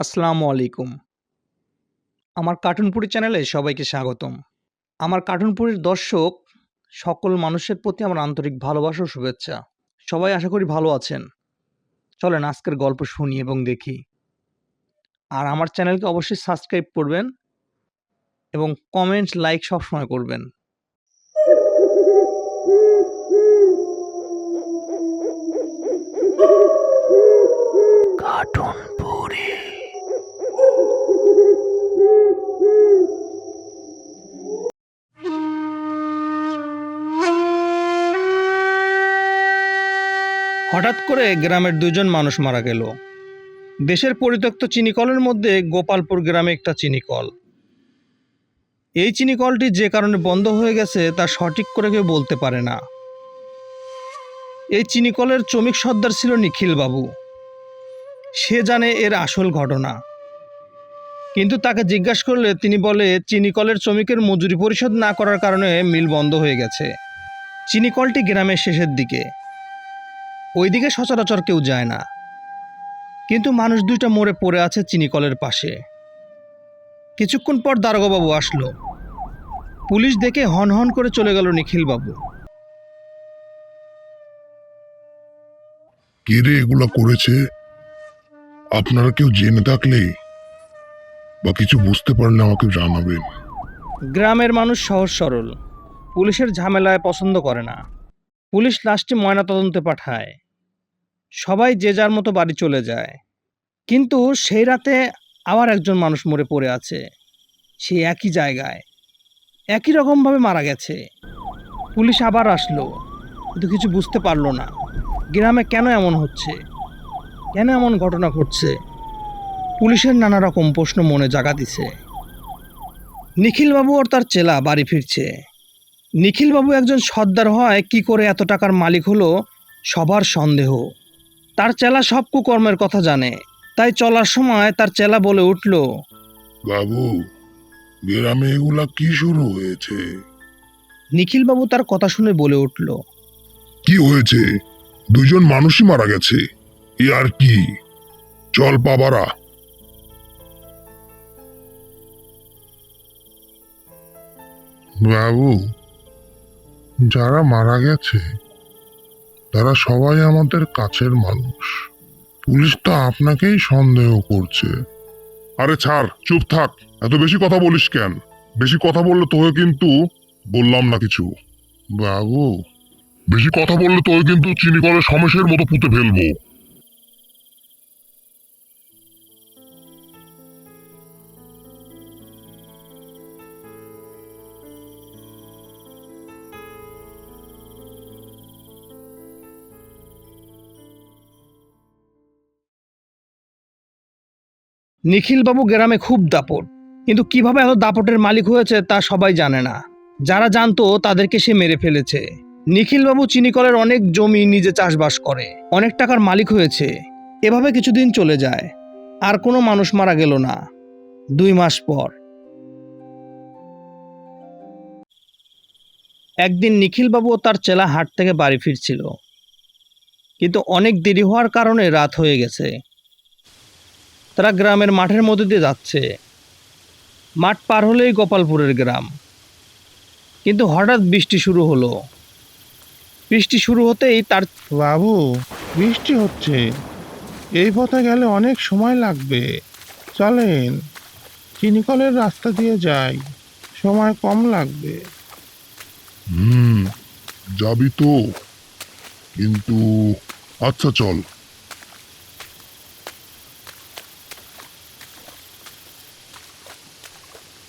আসসালামু আলাইকুম। আমার কার্টুনপুরি চ্যানেলে সবাইকে স্বাগতম। আমার কার্টুনপুরির দর্শক সকল মানুষের প্রতি আমার আন্তরিক ভালোবাসা ও শুভেচ্ছা। সবাই আশা করি ভালো আছেন। চলেন আজকের গল্প শুনি এবং দেখি। আর আমার চ্যানেলকে অবশ্যই সাবস্ক্রাইব করবেন এবং কমেন্ট, লাইক সবসময় করবেন। কার্টুনপুরি। হঠাৎ করে গ্রামের দুজন মানুষ মারা গেল। দেশের পরিত্যক্ত চিনিকলের মধ্যে গোপালপুর গ্রামে একটা চিনিকল। এই চিনিকলটি যে কারণে বন্ধ হয়ে গেছে তা সঠিক করে কেউ বলতে পারে না। এই চিনিকলের শ্রমিক সর্দার ছিল নিখিল বাবু। সে জানে এর আসল ঘটনা, কিন্তু তাকে জিজ্ঞাসা করলে তিনি বলে চিনিকলের শ্রমিকের মজুরি পরিশোধ না করার কারণে মিল বন্ধ হয়ে গেছে। চিনিকলটি গ্রামের শেষের দিকে, ওইদিকে সচরাচর কেউ যায় না, কিন্তু মানুষ দুইটা মরে পড়ে আছে চিনিকলের পাশে। কিছুক্ষণ পর দারোগাবাবু আসলো। পুলিশ দেখে হন হন করে চলে গেল নিখিল বাবু। কে রে এগুলা করেছে? আপনারা কেউ জেনে থাকলে বা কিছু বুঝতে পারলে আমাকে জানাবেন। গ্রামের মানুষ সহজ সরল, পুলিশের ঝামেলায় পছন্দ করে না। পুলিশ লাশটি ময়নাতদন্তে পাঠায়। সবাই যে যার মতো বাড়ি চলে যায়, কিন্তু সেই রাতে আবার একজন মানুষ মরে পড়ে আছে। সে একই জায়গায়, একই রকমভাবে মারা গেছে। পুলিশ আবার আসলো, কিন্তু কিছু বুঝতে পারলো না গ্রামে কেন এমন হচ্ছে, কেন এমন ঘটনা ঘটছে। পুলিশের নানা রকম প্রশ্ন মনে জাগা দিছে। নিখিলবাবু আর তার চেলা বাড়ি ফিরছে। নিখিলবাবু একজন সর্দার হয় কি করে এত টাকার মালিক হলো সবার সন্দেহ। তার চেলা সব কুকর্মের কথা জানে, তাই চলার সময় তার চেলা বলে উঠল, বাবু, গ্রামে এগুলা কি শুরু হয়েছে? নিখিলবাবু তার কথা শুনে বলে উঠল, কি হয়েছে? দুইজন মানুষই মারা গেছে, এ আর কি? চল বাবারা। বাবু, যারা মারা গেছে তারা সবাই আমাদের কাছের মানুষ। পুলিশ তো আপনাকেই সন্দেহ করছে। আরে ছাড়, চুপ থাক। এত বেশি কথা বলিস কেন? বেশি কথা বললে তোকে কিন্তু বললাম না কিছু। বাবু, বেশি কথা বললে তোকে কিন্তু চিনিকলের সমস্যার মতো পুঁতে ফেলবো। নিখিলবাবু গ্রামে খুব দাপট, কিন্তু কিভাবে এত দাপটের মালিক হয়েছে তা সবাই জানে না। যারা জানতো তাদেরকে সে মেরে ফেলেছে। নিখিলবাবু চিনিকলের অনেক জমি নিজে চাষবাস করে, অনেক টাকার মালিক হয়েছে। এভাবে কিছুদিন চলে যায়, আর কোনো মানুষ মারা গেল না। 2 মাস পর একদিন নিখিলবাবু ও তার চেলা হাট থেকে বাড়ি ফিরছিল, কিন্তু অনেক দেরি হওয়ার কারণে রাত হয়ে গেছে। তারা গ্রামের মাঠের মধ্যে দিয়ে যাচ্ছে। মাঠ পার হলেই গোপালপুরের গ্রাম, কিন্তু হঠাৎ বৃষ্টি শুরু হলো। বৃষ্টি শুরু হতেই তার বাবু, বৃষ্টি হচ্ছে, এই পথে গেলে অনেক সময় লাগবে। চলেন, চিনিকলের রাস্তা দিয়ে যাই, সময় কম লাগবে। যাবি তো? কিন্তু আচ্ছা চল।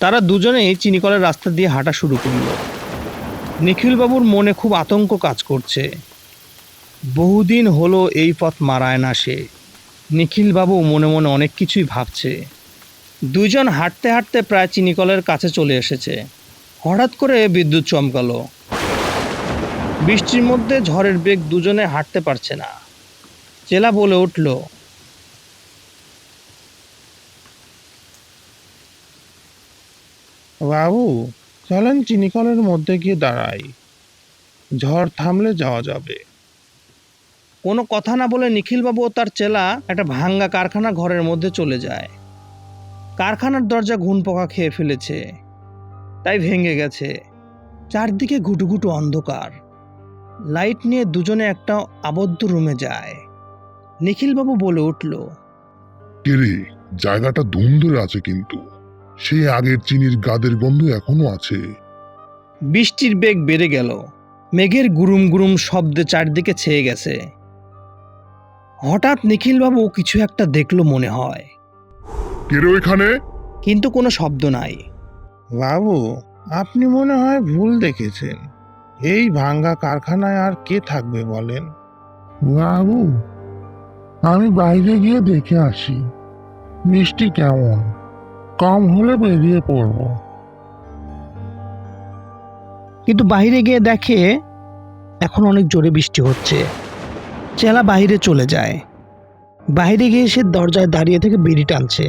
তারা দুজনেই চিনিকলের রাস্তা দিয়ে হাঁটা শুরু করলো। নিখিলবাবুর মনে খুব আতঙ্ক কাজ করছে। বহুদিন হলো এই পথ মারায় না সে। নিখিলবাবু মনে মনে অনেক কিছুই ভাবছে। দুজন হাঁটতে হাঁটতে প্রায় চিনিকলের কাছে চলে এসেছে। হঠাৎ করে বিদ্যুৎ চমকালো। বৃষ্টির মধ্যে ঝড়ের বেগ, দুজনে হাঁটতে পারছে না। চেলা বলে উঠল, বাবু, চলেন চিনিকলের মধ্যে গিয়ে দাঁড়াই, ঝড় থামলে যাওয়া যাবে। কোনো কথা না বলে নিখিলবাবু ও তার চেলা একটা ভাঙ্গা কারখানা ঘরের মধ্যে চলে যায়। কারখানার দরজা ঘুণ পোকা খেয়ে ফেলেছে, তাই ভেঙে গেছে। চারদিকে ঘুটুঘুটু অন্ধকার। লাইট নিয়ে দুজনে একটা আবদ্ধ রুমে যায়। নিখিলবাবু বলে উঠল, কেরে, জায়গাটা ধুম ধরে আছে, কিন্তু সেই আগের চিনির গাদের গন্ধ এখনো আছে। বৃষ্টির বেগ বেড়ে গেল। মেঘের গুরুম গুরুম শব্দে চারদিকে ছেয়ে গেছে। হঠাৎ নিখিলবাবু কিছু একটা দেখলো মনে হয়, কেরে ওইখানে? কিন্তু কোনো শব্দ নাই। বাবু, আপনি মনে হয় ভুল দেখেছেন। এই ভাঙ্গা কারখানায় আর কে থাকবে বলেন? বাবু, আমি বাইরে গিয়ে দেখে আসি বৃষ্টি কেমন, কম হলে বেরিয়ে পড়ব। কিন্তু বাইরে গিয়ে দেখে এখন অনেক জোরে বৃষ্টি হচ্ছে। চেলা বাইরে চলে যায়। বাইরে গিয়ে সে দরজায় দাঁড়িয়ে থেকে বিড়ি টানছে,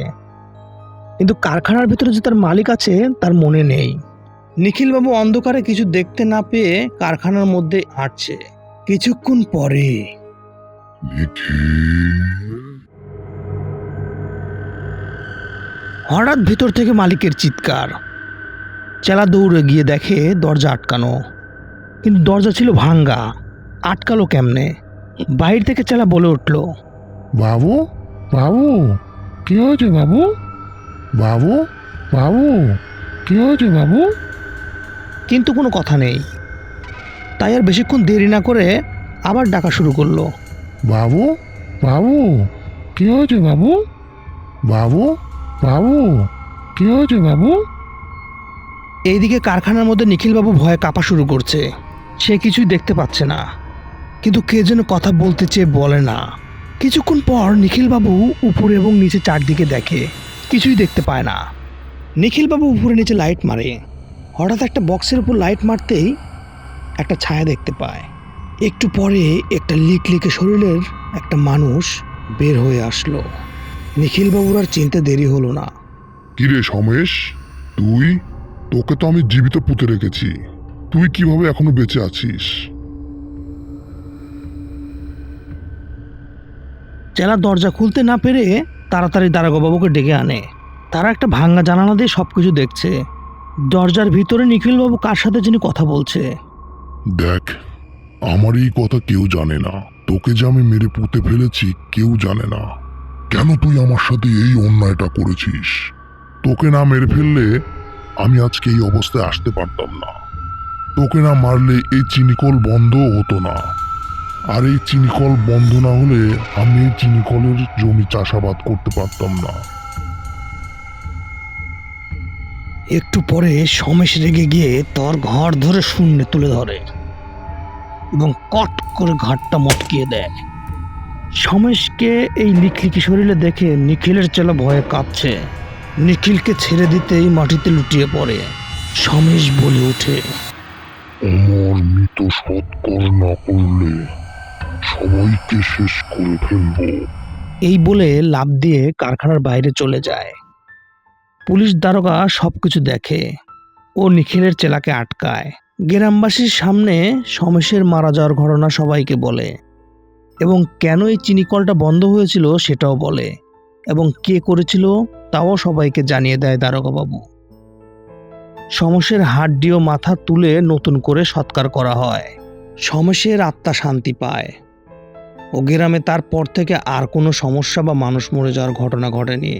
কিন্তু কারখানার ভিতরে যে তার মালিক আছে তার মনে নেই। নিখিলবাবু অন্ধকারে কিছু দেখতে না পেয়ে কারখানার মধ্যে হাঁটছে। কিছুক্ষণ পরে হঠাৎ ভিতর থেকে মালিকের চিৎকার। চেলা দৌড়ে গিয়ে দেখে দরজা আটকানো, কিন্তু দরজা ছিল ভাঙ্গা। আটকালো কেমনে? বাইরে থেকে চেলা বলে উঠল, বাবু, বাবু, কি হয়েছে বাবু? বাবু, বাবু, কি হয়েছে বাবু? কিন্তু কোনো কথা নেই। তাই আর বেশিক্ষণ দেরি না করে আবার ডাকা শুরু করলো, বাবু, বাবু, কি হয়েছে বাবু? বাবু, বাবু, কি হয়েছে বাবু? এইদিকে কারখানার মধ্যে নিখিলবাবু ভয়ে কাঁপা শুরু করছে। সে কিছুই দেখতে পাচ্ছে না, কিন্তু কে যেন কথা বলতে চেয়ে বলে না। কিছুক্ষণ পর নিখিলবাবু উপরে এবং নিচে চারদিকে দেখে, কিছুই দেখতে পায় না। নিখিলবাবু উপরে নিচে লাইট মারে। হঠাৎ একটা বক্সের উপর লাইট মারতেই একটা ছায়া দেখতে পায়। একটু পরে একটা লিকলিকে শরীরের একটা মানুষ বের হয়ে আসলো। নিখিলবাবুর আর চিনতে দেরি হলো না। কিরে সমেশ, তুই? তোকে তো আমি জীবিত পুঁতে রেখেছি, তুই কিভাবে এখনো বেঁচে আছিস? চেলা দরজা খুলতে না পেরে তাড়াতাড়ি দারোগাবাবুকে ডেকে আনে। তারা একটা ভাঙ্গা জানালা দিয়ে সবকিছু দেখছে। দরজার ভিতরে নিখিলবাবু কার সাথে যিনি কথা বলছে। দেখ, আমার এই কথা কেউ জানে না। তোকে যে আমি মেরে পুঁতে ফেলেছি কেউ জানে না। কেন তুই আমার সাথে এই অন্যায়টা করেছিস? তোকে না মেরে ফেললে আমি আজকে এই অবস্থায় আসতে পারতাম না। তোকে না মারলে এই চিনিকল বন্ধও হতো না। আর এই চিনিকল বন্ধ না হলে আমি এই চিনিকলের জমি চাষাবাদ করতে পারতাম না। একটু পরে সমেশ রেগে গিয়ে তোর ঘাড় ধরে শূন্যে তুলে ধরে এবং কট করে ঘাটটা মটকিয়ে দেয়। সমেশকে এই লিকলিকি শরীরে দেখে নিখিলের চেলা ভয়ে কাঁপছে। নিখিলকে ছেড়ে দিতেই মাটিতে লুটিয়ে পড়ে। সমেশ বলে ওঠে, অমর মৃত সৎকর না করলে সবাইকে শেষ করে ফেলবো। এই বলে লাফ দিয়ে কারখানার বাইরে চলে যায়। পুলিশ দারোগা সবকিছু দেখে ও নিখিলের চেলাকে আটকায়। গ্রামবাসীর সামনে সমেশের মারা যাওয়ার ঘটনা সবাইকে বলে এবং কেন এই চিনিকলটা বন্ধ হয়েছিল সেটাও বলে এবং কে করেছিল তাও সবাইকে জানিয়ে দেয় দারোগাবাবু। সমেশের হাড্ডি ও মাথা তুলে নতুন করে সৎকার করা হয়। সমেশের আত্মা শান্তি পায় ও গ্রামে তারপর থেকে আর কোনো সমস্যা বা মানুষ মরে যাওয়ার ঘটনা ঘটেনি।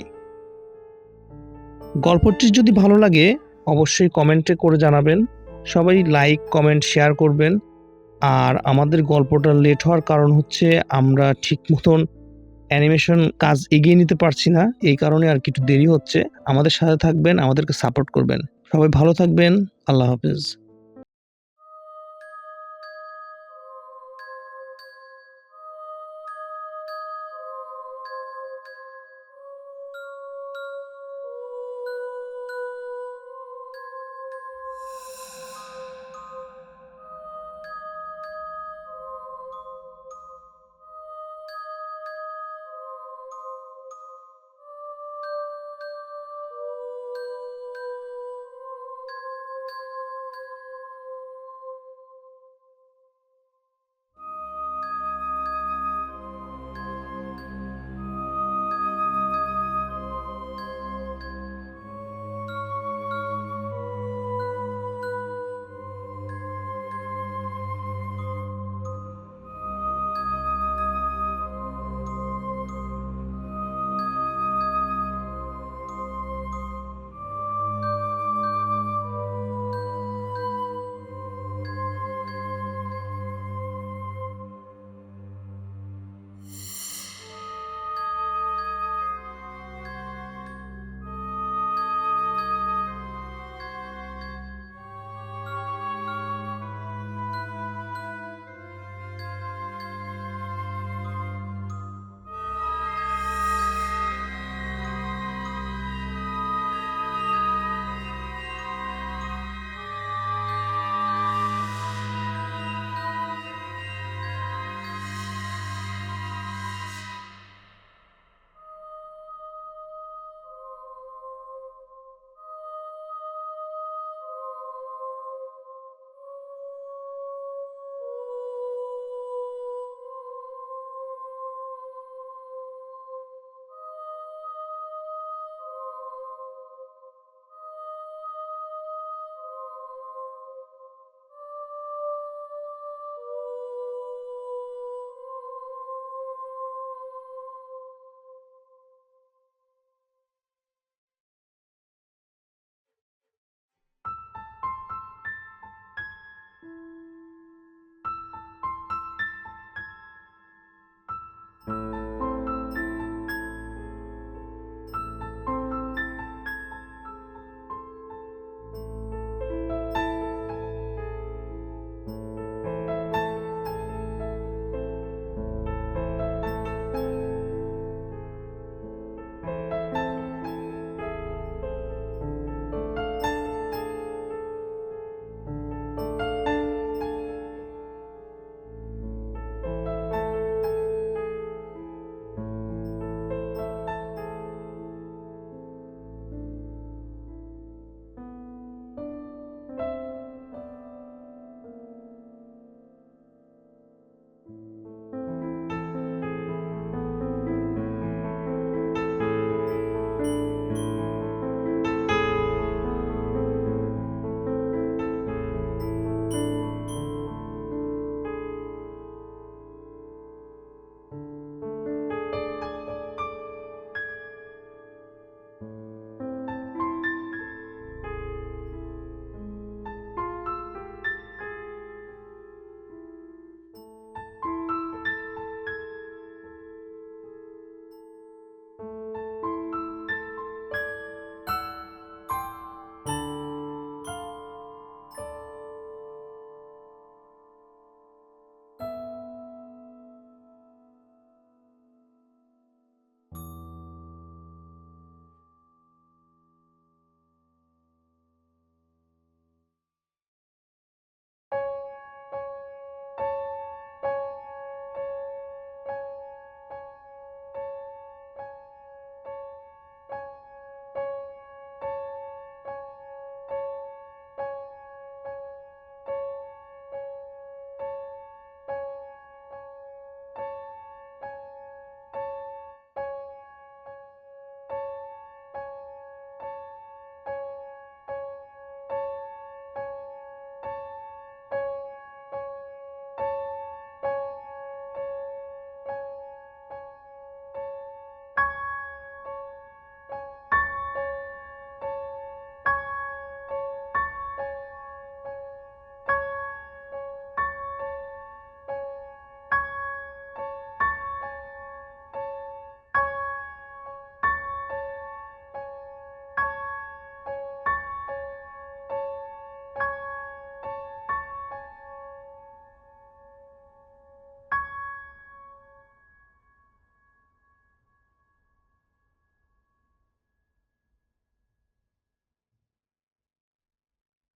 গল্পটি যদি ভালো লাগে অবশ্যই কমেন্টে করে জানাবেন। সবাই লাইক, কমেন্ট, শেয়ার করবেন। আর আমাদের গল্পটা লেট হওয়ার কারণ হচ্ছে আমরা ঠিক মতন অ্যানিমেশন কাজ এগিয়ে নিতে পারছি না, এই কারণে আর একটু দেরি হচ্ছে। আমাদের সাথে থাকবেন, আমাদেরকে সাপোর্ট করবেন। সবাই ভালো থাকবেন। আল্লাহ হাফেজ।